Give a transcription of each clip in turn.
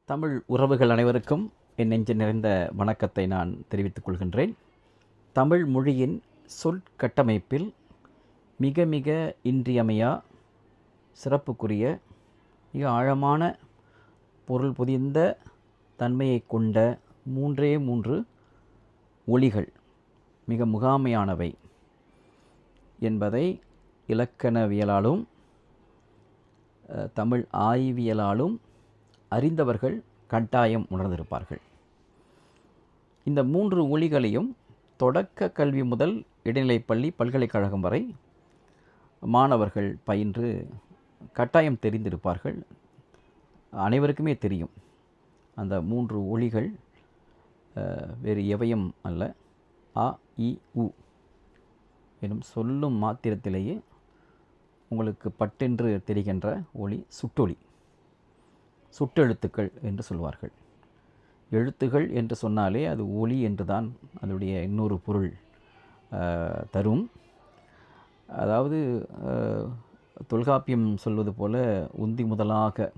தமிழ் உறவுகள் அனைவருக்கும் என் நெஞ்சு நிறைந்த வணக்கத்தை நான் தெரிவித்துக் கொள்கின்றேன். தமிழ் மொழியின் சொற்கட்டமைப்பில் மிக மிக இன்றியமையா சிறப்புக்குரிய மிக ஆழமான பொருள் பொதிந்த தன்மையை கொண்ட மூன்று ஒலிகள் மிக முகாமையானவை என்பதை இலக்கணவியலாலும் தமிழ் ஆய்வியலாலும் அறிந்தவர்கள் கட்டாயம் உணர்ந்திருப்பார்கள். இந்த 3 ஒலிகளையும் தொடக்க கல்வி முதல் இடைநிலைப்பள்ளி பல்கலைக்கழகம் வரை மாணவர்கள் பயின்று கட்டாயம் தெரிந்திருப்பார்கள். அனைவருக்குமே தெரியும். அந்த 3 ஒலிகள் வேறு எவையும் அல்ல. அ இ உ எனும் சொல்லும் மாத்திரத்திலேயே உங்களுக்கு பட்டென்று தெரிகின்ற ஒலி சுட்டொலி, சுட்டெழுத்துக்கள் என்று சொல்வார்கள். எழுத்துகள் என்று சொன்னாலே அது ஒலி என்று தான் அதனுடைய இன்னொரு பொருள் தரும். அதாவது தொல்காப்பியம் சொல்வது போல உந்தி முதலாக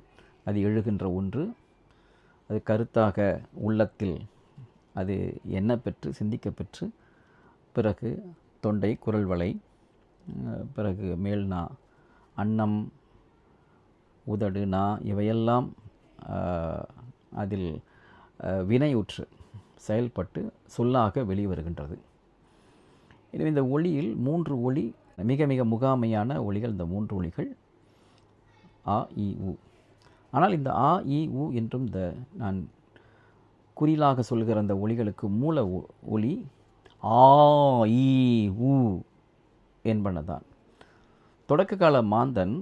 அது எழுகின்ற ஒன்று, அது கருத்தாக உள்ளத்தில் அது எண்ண பெற்று சிந்திக்க பெற்று பிறகு தொண்டை குரல் வளை, பிறகு மேல்நா, அன்னம், உதடு, நா இவையெல்லாம் அதில் வினையுற்று செயல்பட்டு சொல்லாக வெளிவருகின்றது. எனவே இந்த ஒலியில் 3 ஒலி மிக மிக முகாமையான ஒலிகள். இந்த 3 ஒலிகள் ஆ இ உ. ஆனால் இந்த ஆ இ உ என்றும் இந்த நான் குறிலாக சொல்கிற அந்த ஒலிகளுக்கு மூல ஒலி ஆ இ உ என்பனதான். தொடக்க கால மாந்தன்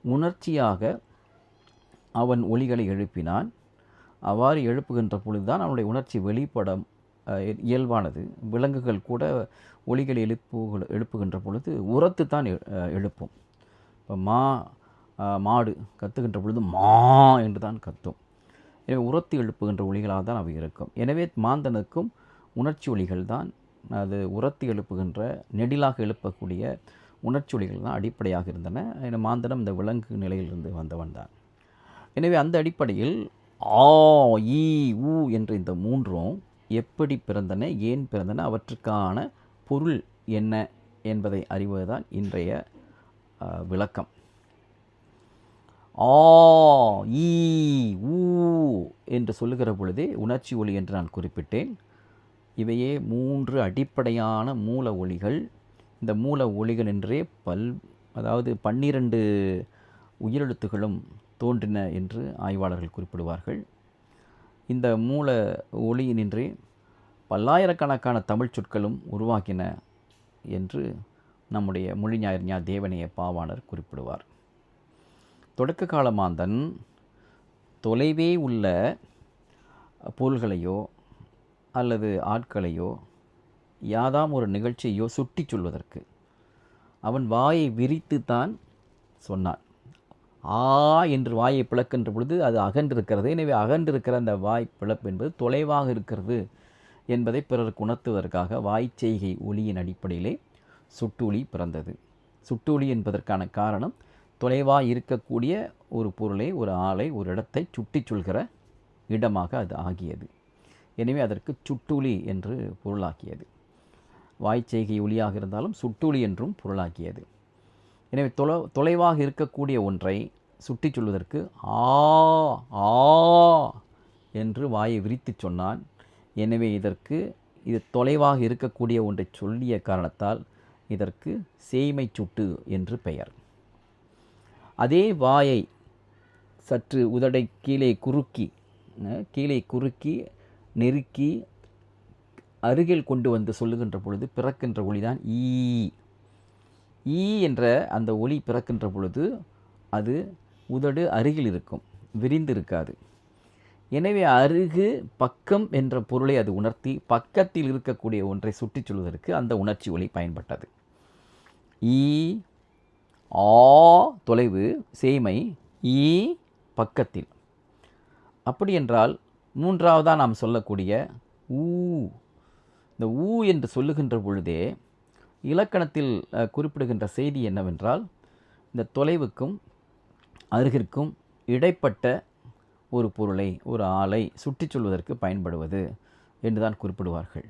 உணர்ச்சியாக அவன் ஒலிகளை எழுப்பினான். அவ்வாறு எழுப்புகின்ற பொழுதுதான் அவனுடைய உணர்ச்சி வெளிப்படம் இயல்பானது. விலங்குகள் கூட ஒலிகளை எழுப்புகின்ற பொழுது உரத்து தான் எழுப்பும். இப்போ மாடு கத்துகின்ற பொழுது மா என்று தான் கத்தும். எனவே உரத்து எழுப்புகின்ற ஒலிகளாக தான் அவை இருக்கும். எனவே மாந்தனுக்கும் உணர்ச்சி ஒலிகள் தான், அது உரத்து எழுப்புகின்ற நெடிலாக எழுப்பக்கூடிய உணர்ச்சி ஒலிகள் தான் அடிப்படையாக இருந்தன. மாந்தனம் இந்த விலங்கு நிலையிலிருந்து வந்தவன் தான். எனவே அந்த அடிப்படையில் ஆ இ உ என்ற இந்த 3ம் எப்படி பிறந்தன, ஏன் பிறந்தன, அவற்றுக்கான பொருள் என்ன என்பதை அறிவதுதான் இன்றைய விளக்கம். ஆ இ உ என்று சொல்லுகிற பொழுதே உணர்ச்சி ஒலி என்று நான் குறிப்பிட்டேன். இவையே 3 அடிப்படையான மூல ஒலிகள். இந்த மூல ஒலிகள் என்றே அதாவது 12 உயிரெழுத்துகளும் தோன்றின என்று ஆய்வாளர்கள் குறிப்பிடுவார்கள். இந்த மூல ஒலியினின்றே பல்லாயிரக்கணக்கான தமிழ் சொற்களும் உருவாக்கின என்று நம்முடைய மொழிஞாயிறு ஞா தேவனைய பாவாணர் குறிப்பிடுவார். தொடக்க கால மாந்தன் தொலைவே உள்ள பொருள்களையோ அல்லது ஆட்களையோ யாதாம் ஒரு நிகழ்ச்சியையோ சுட்டி சொல்வதற்கு அவன் வாயை விரித்து தான் சொன்னான். ஆ என்று வாயை பிளக்கின்ற பொழுது அது அகன்றிருக்கிறது. எனவே அகன்றிருக்கிற அந்த வாய் பிளப்பு என்பது தொலைவாக இருக்கிறது என்பதை பிறருக்கு உணர்த்துவதற்காக வாய்ச்செய்கை ஒலியின் அடிப்படையிலே சுட்டொலி பிறந்தது. சுட்டொலி என்பதற்கான காரணம் தொலைவாக இருக்கக்கூடிய ஒரு பொருளை, ஒரு ஆளை, ஒரு இடத்தை சுட்டி சொல்கிற இடமாக அது ஆகியது. எனவே அதற்கு சுட்டொலி என்று பொருளாக்கியது. வாய்ச்செய்கை ஒலியாக இருந்தாலும் சுட்டொலி என்றும் பொருளாக்கியது. எனவே தொலைவாக இருக்கக்கூடிய ஒன்றை சுட்டி சொல்வதற்கு ஆ ஆ என்று வாயை விரித்து சொன்னான். எனவே இது தொலைவாக இருக்கக்கூடிய ஒன்றை சொல்லிய காரணத்தால் இதற்கு சேய்மை சுட்டு என்று பெயர். அதே வாயை சற்று உதடை கீழே குறுக்கி நெருக்கி அருகில் கொண்டு வந்து சொல்லுகின்ற பொழுது பிறக்கின்ற ஒலிதான் ஈ. ஈ என்ற அந்த ஒலி பிறக்கின்ற பொழுது அது உதடு அருகில் இருக்கும், விரிந்திருக்காது. எனவே அருகு, பக்கம் என்ற பொருளை அது உணர்த்தி பக்கத்தில் இருக்கக்கூடிய ஒன்றை சுட்டி சொல்வதற்கு அந்த உணர்ச்சி ஒலி பயன்பட்டது. ஈ ஆ தொலைவு, சேய்மை, ஈ பக்கத்தில். அப்படி என்றால் மூன்றாவதாக நாம் சொல்லக்கூடிய ஊ. இந்த ஊ என்று சொல்லுகின்ற பொழுதே இலக்கணத்தில் குறிப்பிடுகின்ற செய்தி என்னவென்றால், இந்த தொலைவுக்கும் அருகிற்கும் இடைப்பட்ட ஒரு பொருளை, ஒரு ஆளை சுட்டிச் சொல்வதற்கு பயன்படுவது என்றுதான் குறிப்பிடுவார்கள்.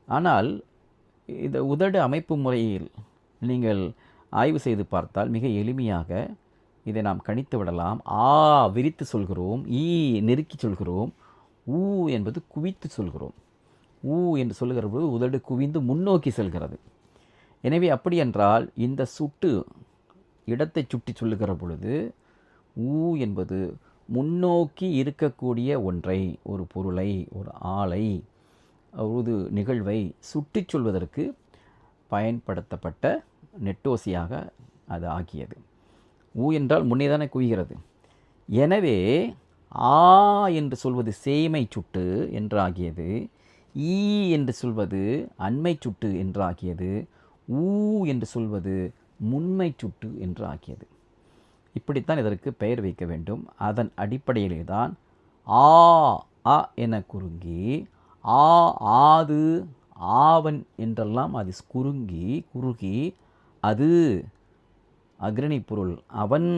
ஆனால் இந்த உதடு அமைப்பு முறையில் நீங்கள் ஆய்வு செய்து பார்த்தால் மிக எளிமையாக இதை நாம் கணித்து விடலாம். ஆ விரித்து சொல்கிறோம், ஈ நெருக்கி சொல்கிறோம், ஊ என்பது குவித்து சொல்கிறோம். ஊ என்று சொல்லுகிற போது உதடு குவிந்து முன்னோக்கி செல்கிறது. எனவே அப்படி என்றால் இந்த சுட்டு இடத்தை சுட்டி சொல்லுகிற பொழுது ஊ என்பது முன்னோக்கி இருக்கக்கூடிய ஒன்றை, ஒரு பொருளை, ஒரு ஆளை, ஒரு நிகழ்வை சுட்டி சொல்வதற்கு பயன்படுத்தப்பட்ட நெட்டோசியாக அது ஆகியது. ஊ என்றால் முன்னே தானே குவிகிறது. எனவே ஆ என்று சொல்வது சேய்மை சுட்டு என்றாகியது, ஈ என்று சொல்வது அண்மை சுட்டு என்றாகியது, ஊ என்று சொல்வது முன்மை சுட்டு என்று ஆகியது. இப்படித்தான் இதற்கு பெயர் வைக்க வேண்டும். அதன் அடிப்படையிலே தான் ஆ அ என குறுங்கி, ஆ ஆது ஆவன் என்றெல்லாம் அது குறுகி அது அக்ரணி பொருள், அவன்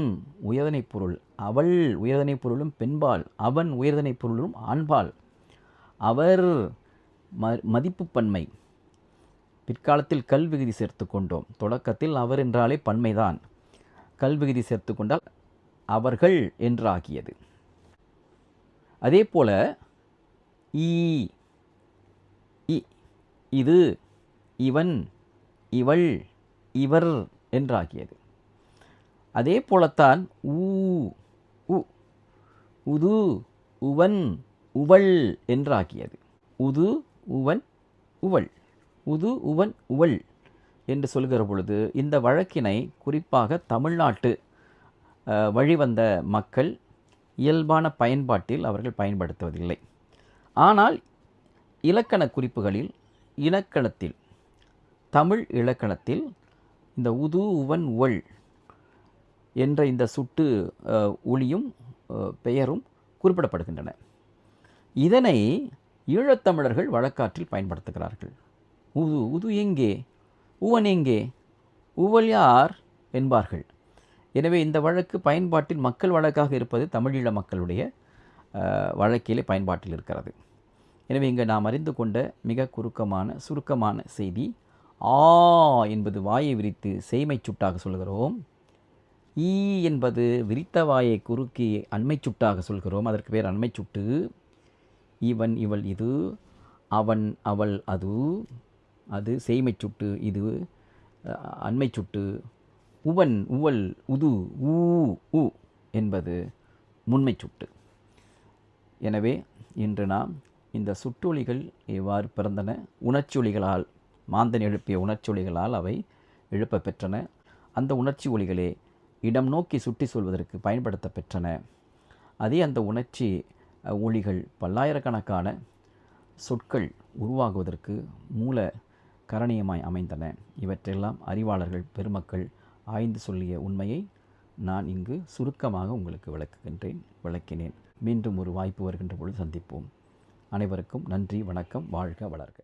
உயர்தனை பொருள், அவள் உயர்தனை பொருளும் பெண்பால், அவன் உயர்தனை பொருளும் ஆண்பால், அவர் மதிப்பு பன்மை. பிற்காலத்தில் கல்விகுதி சேர்த்து கொண்டோம். தொடக்கத்தில் அவர் என்றாலே பன்மைதான். கல்விகுதி சேர்த்து கொண்டால் அவர்கள் என்றாகியது. அதே போல ஈ, இது, இவன், இவள், இவர் என்றாகியது. அதே போலத்தான் உது, உவன், உவள் என்றாகியது. உது, உவன், உவள், உது, உவன், உவள் என்று சொல்கிற பொழுது இந்த வழக்கினை குறிப்பாக தமிழ்நாட்டு வழிவந்த மக்கள் இயல்பான பயன்பாட்டில் அவர்கள் பயன்படுத்துவதில்லை. ஆனால் இலக்கண குறிப்புகளில், இலக்கணத்தில், தமிழ் இலக்கணத்தில் இந்த உது, உவன், உவள் என்ற இந்த சுட்டு ஒளியும் பெயரும் குறிப்பிடப்படுகின்றன. இதனை ஈழத்தமிழர்கள் வழக்காற்றில் பயன்படுத்துகிறார்கள். உது எங்கே, உவன் எங்கே, உவள் யார் என்பார்கள். எனவே இந்த வழக்கு பயன்பாட்டில் மக்கள் வழக்காக இருப்பது தமிழீழ மக்களுடைய வழக்கிலே பயன்பாட்டில் இருக்கிறது. எனவே இங்கே நாம் அறிந்து கொண்ட மிக சுருக்கமான செய்தி, ஆ என்பது வாயை விரித்து சேய்மை சுட்டாக சொல்கிறோம். ஈ என்பது விரித்த வாயை குறுக்கி அண்மை சுட்டாக சொல்கிறோம். அதற்கு பேர் அண்மை சுட்டு. இவன், இவள் இது, அவன், அவள் அது சேய்மை சுட்டு, இது அண்மை சுட்டு. உவன், உவள், உது, ஊ என்பது முன்மை சுட்டு. எனவே இன்று நாம் இந்த சுட்டொலிகள் எவ்வாறு பிறந்தன, உணர்ச்சொலிகளால், மாந்தன் எழுப்பிய உணர்ச்சொலிகளால் அவை எழுப்ப பெற்றன. அந்த உணர்ச்சி ஒலிகளே இடம் நோக்கி சுட்டி சொல்வதற்கு பயன்படுத்த பெற்றன. அதே அந்த உணர்ச்சி ஒலிகள் பல்லாயிரக்கணக்கான சொற்கள் உருவாகுவதற்கு மூல கரணியமாய் அமைந்தன. இவற்றெல்லாம் அறிவாளர்கள் பெருமக்கள் ஆய்ந்து சொல்லிய உண்மையை நான் இங்கு சுருக்கமாக உங்களுக்கு விளக்கினேன். மீண்டும் ஒரு வாய்ப்பு வருகின்ற பொழுது சந்திப்போம். அனைவருக்கும் நன்றி, வணக்கம், வாழ்க வளர்க.